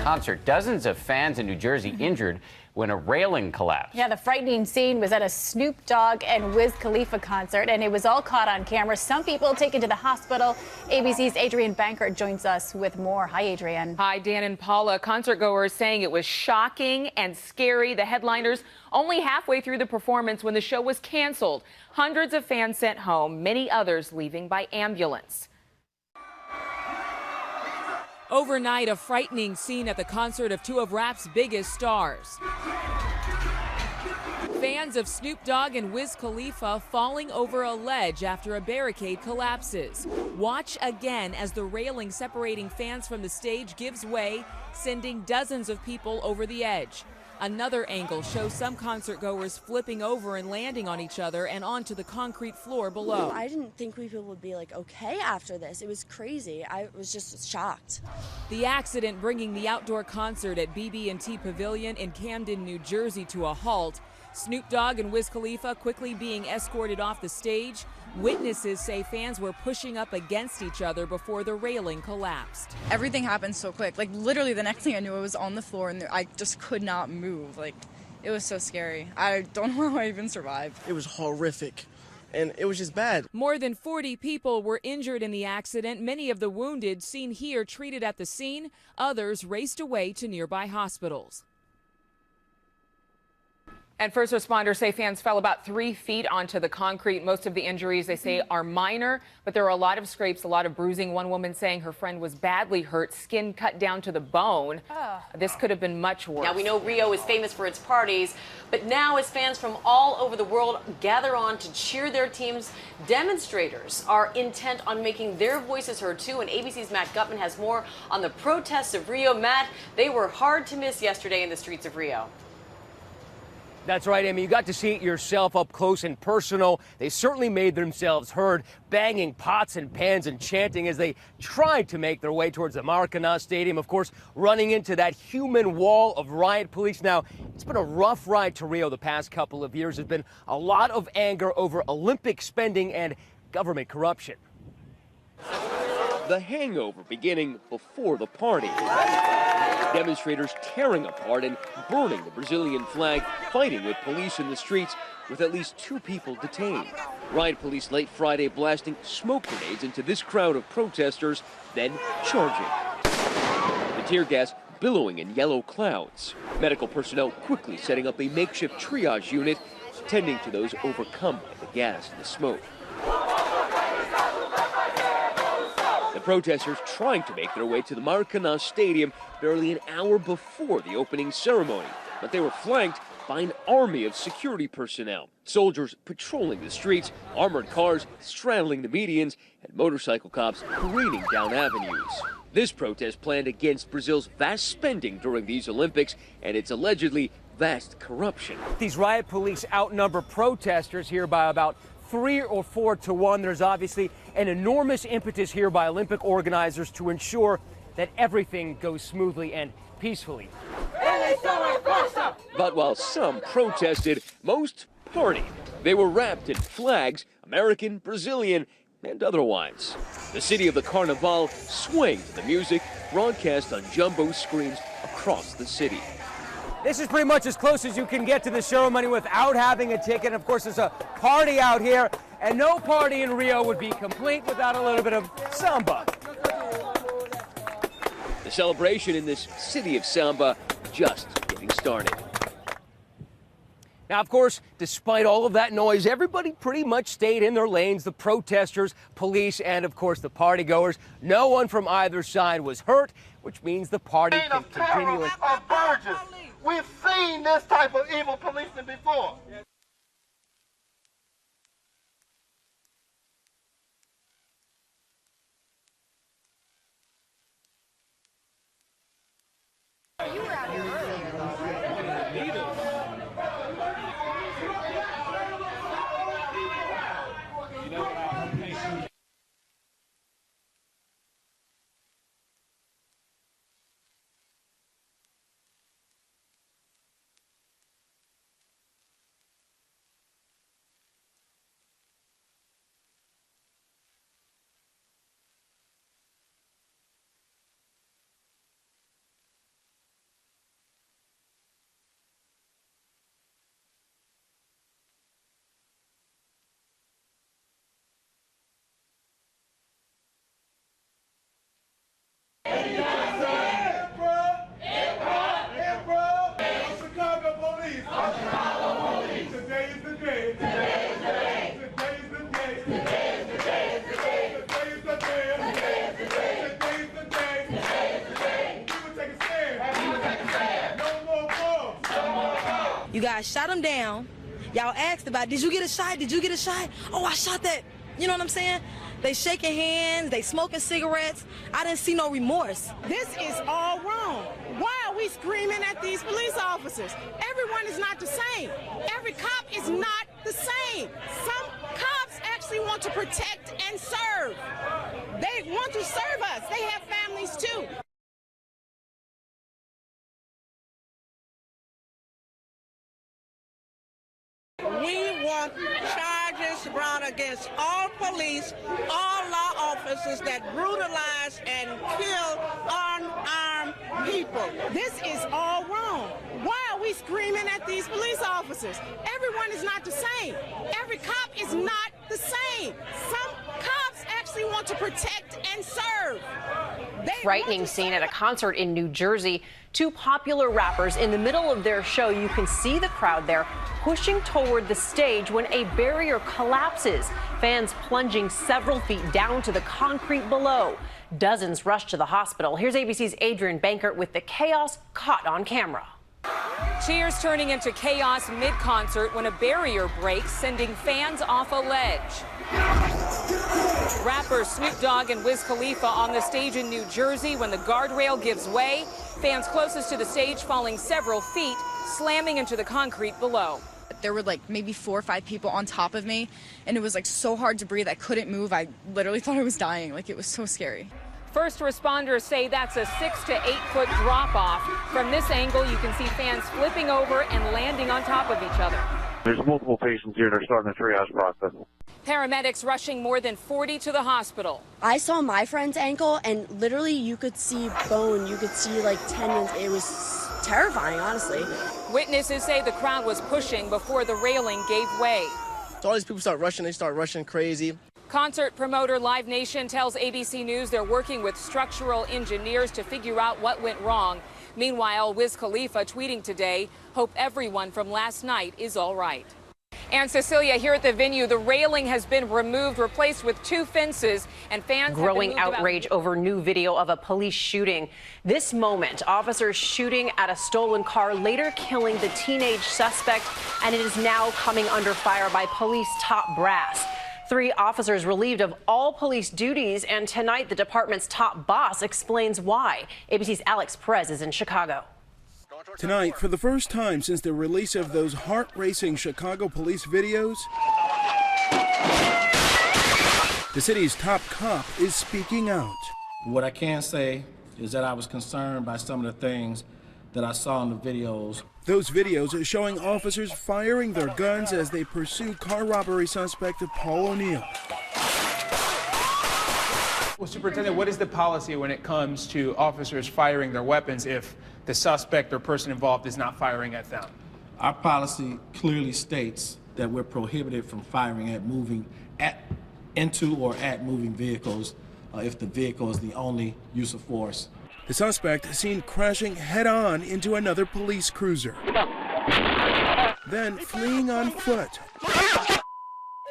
concert. Dozens of fans in New Jersey injured when a railing collapsed. Yeah, the frightening scene was at a Snoop Dogg and Wiz Khalifa concert, and it was all caught on camera. Some people taken to the hospital. ABC's Adrienne Bankert joins us with more. Hi, Adrienne. Hi, Dan and Paula. Concertgoers saying it was shocking and scary. The headliners only halfway through the performance when the show was canceled. Hundreds of fans sent home, many others leaving by ambulance. Overnight, a frightening scene at the concert of two of rap's biggest stars. Fans of Snoop Dogg and Wiz Khalifa falling over a ledge after a barricade collapses. Watch again as the railing separating fans from the stage gives way, sending dozens of people over the edge. Another angle shows some concertgoers flipping over and landing on each other and onto the concrete floor below. I didn't think people would be okay after this. It was crazy. I was just shocked. The accident bringing the outdoor concert at BB&T Pavilion in Camden, New Jersey to a halt. Snoop Dogg and Wiz Khalifa quickly being escorted off the stage. Witnesses say fans were pushing up against each other before the railing collapsed. Everything happened so quick. Literally the next thing I knew, I was on the floor and I just could not move. It was so scary. I don't know how I even survived. It was horrific. And it was just bad. More than 40 people were injured in the accident. Many of the wounded seen here treated at the scene. Others raced away to nearby hospitals. And first responders say fans fell about 3 feet onto the concrete. Most of the injuries, they say, are minor, but there are a lot of scrapes, a lot of bruising. One woman saying her friend was badly hurt, skin cut down to the bone. This could have been much worse. Now, we know Rio is famous for its parties, but now as fans from all over the world gather on to cheer their teams, demonstrators are intent on making their voices heard, too. And ABC's Matt Gutman has more on the protests of Rio. Matt, they were hard to miss yesterday in the streets of Rio. That's right, Amy. You got to see it yourself up close and personal. They certainly made themselves heard, banging pots and pans and chanting as they tried to make their way towards the Maracanã Stadium, of course, running into that human wall of riot police. Now, it's been a rough ride to Rio the past couple of years. There's been a lot of anger over Olympic spending and government corruption. The hangover beginning before the party. Demonstrators tearing apart and burning the Brazilian flag, fighting with police in the streets, with at least 2 people detained. Riot police late Friday blasting smoke grenades into this crowd of protesters, then charging. The tear gas billowing in yellow clouds. Medical personnel quickly setting up a makeshift triage unit, tending to those overcome by the gas and the smoke. The protesters trying to make their way to the Maracanã Stadium barely an hour before the opening ceremony, but they were flanked by an army of security personnel. Soldiers patrolling the streets, armored cars straddling the medians, and motorcycle cops parading down avenues. This protest planned against Brazil's vast spending during these Olympics and its allegedly vast corruption. These riot police outnumber protesters here by about 3 or 4 to 1. There's obviously an enormous impetus here by Olympic organizers to ensure that everything goes smoothly and peacefully. But while some protested, most partied. They were wrapped in flags, American, Brazilian, and otherwise. The city of the Carnival swaying to the music broadcast on jumbo screens across the city. This is pretty much as close as you can get to the ceremony without having a ticket. Of course, there's a party out here, and no party in Rio would be complete without a little bit of samba. The celebration in this city of samba just getting started. Now, of course, despite all of that noise, everybody pretty much stayed in their lanes. The protesters, police, and of course the partygoers. No one from either side was hurt, which means the party can continue. We've seen this type of evil policing before. You were out here earlier. You guys shot him down. Y'all asked about, did you get a shot? Did you get a shot? Oh, I shot that. You know what I'm saying? They shaking hands, they smoking cigarettes. I didn't see no remorse. This is all wrong. Why are we screaming at these police officers? Everyone is not the same. Every cop is not the same. Some cops actually want to protect and serve. They want to serve us. They have families too. We want charges brought against all police, all law officers that brutalize and kill unarmed people. This is all wrong. Why are we screaming at these police officers? Everyone is not the same. Every cop is not the same. Some cops actually want to protect and serve. Frightening scene at a concert in New Jersey. Two popular rappers in the middle of their show. You can see the crowd there pushing toward the stage when a barrier collapses. Fans plunging several feet down to the concrete below. Dozens rush to the hospital. Here's ABC's Adrian Bankert with the chaos caught on camera. Cheers turning into chaos mid-concert when a barrier breaks, sending fans off a ledge. Rappers Snoop Dogg and Wiz Khalifa on the stage in New Jersey when the guardrail gives way. Fans closest to the stage falling several feet, slamming into the concrete below. There were like maybe 4 or 5 people on top of me, and it was like so hard to breathe. I couldn't move. I literally thought I was dying. Like, it was so scary. First responders say that's a 6 to 8 foot drop off. From this angle, you can see fans flipping over and landing on top of each other. There's multiple patients here. They're starting the triage process. Paramedics rushing more than 40 to the hospital. I saw my friend's ankle, and literally you could see bone. You could see like tendons. It was terrifying, honestly. Witnesses say the crowd was pushing before the railing gave way. So all these people start rushing. They start rushing crazy. Concert promoter Live Nation tells ABC News they're working with structural engineers to figure out what went wrong. Meanwhile, Wiz Khalifa tweeting today, hope everyone from last night is all right. And Cecilia, here at the venue, the railing has been removed, replaced with 2 fences, and fans growing have been outrage over new video of a police shooting. This moment, officers shooting at a stolen car, later killing the teenage suspect, and it is now coming under fire by police top brass. 3 officers relieved of all police duties, and tonight the department's top boss explains why. ABC's Alex Perez is in Chicago. Tonight, for the first time since the release of those heart-racing Chicago police videos, the city's top cop is speaking out. What I can say is that I was concerned by some of the things that I saw in the videos. Those videos are showing officers firing their guns as they pursue car robbery suspect Paul O'Neill. Well, Superintendent, what is the policy when it comes to officers firing their weapons if the suspect or person involved is not firing at them? Our policy clearly states that we're prohibited from firing at into or at moving vehicles if the vehicle is the only use of force. The suspect seen crashing head-on into another police cruiser, then fleeing on foot.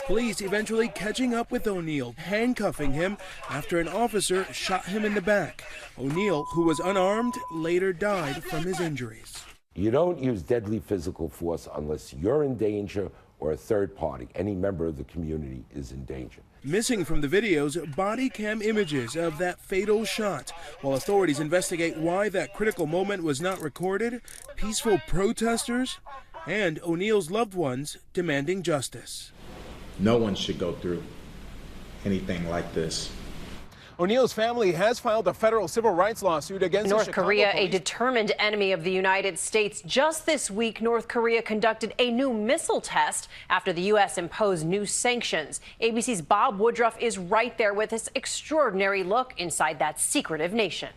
Police eventually catching up with O'Neill, handcuffing him after an officer shot him in the back. O'Neill, who was unarmed, later died from his injuries. You don't use deadly physical force unless you're in danger or a third party, any member of the community, is in danger. Missing from the videos, body cam images of that fatal shot. While authorities investigate why that critical moment was not recorded, peaceful protesters and O'Neill's loved ones demanding justice. No one should go through anything like this. O'Neill's family has filed a federal civil rights lawsuit against North Korea, a determined enemy of the United States. Just this week, North Korea conducted a new missile test after the U.S. imposed new sanctions. ABC's Bob Woodruff is right there with this extraordinary look inside that secretive nation.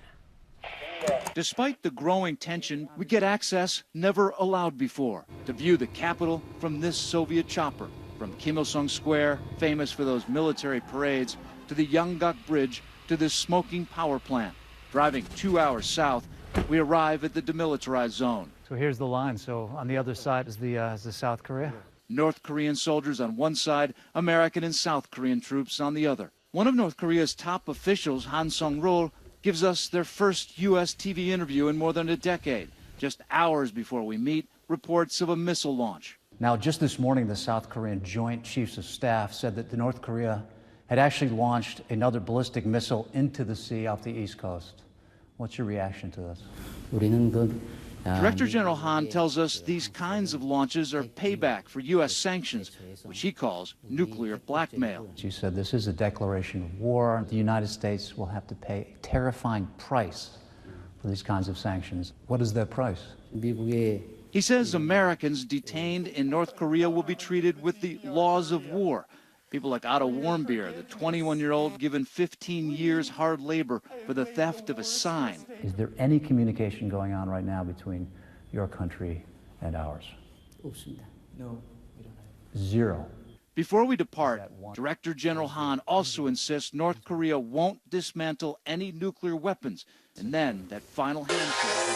Despite the growing tension, we get access never allowed before to view the capital from this Soviet chopper. From Kim Il-sung Square, famous for those military parades, to the Yanggak Bridge, to this smoking power plant. Driving 2 hours south, we arrive at the demilitarized zone. So here's the line. So on the other side is the South Korea. North Korean soldiers on one side, American and South Korean troops on the other. One of North Korea's top officials, Han Sung-rol, gives us their first U.S. TV interview in more than a decade. Just hours before we meet, reports of a missile launch. Now, just this morning, the South Korean Joint Chiefs of Staff said that North Korea had actually launched another ballistic missile into the sea off the East Coast. What's your reaction to this? Director General Han tells us these kinds of launches are payback for U.S. sanctions, which he calls nuclear blackmail. You said this is a declaration of war. The United States will have to pay a terrifying price for these kinds of sanctions. What is that price? He says Americans detained in North Korea will be treated with the laws of war. People like Otto Warmbier, the 21-year-old given 15 years hard labor for the theft of a sign. Is there any communication going on right now between your country and ours? No. Zero. Before we depart, Director General Han also insists North Korea won't dismantle any nuclear weapons. And then that final handshake.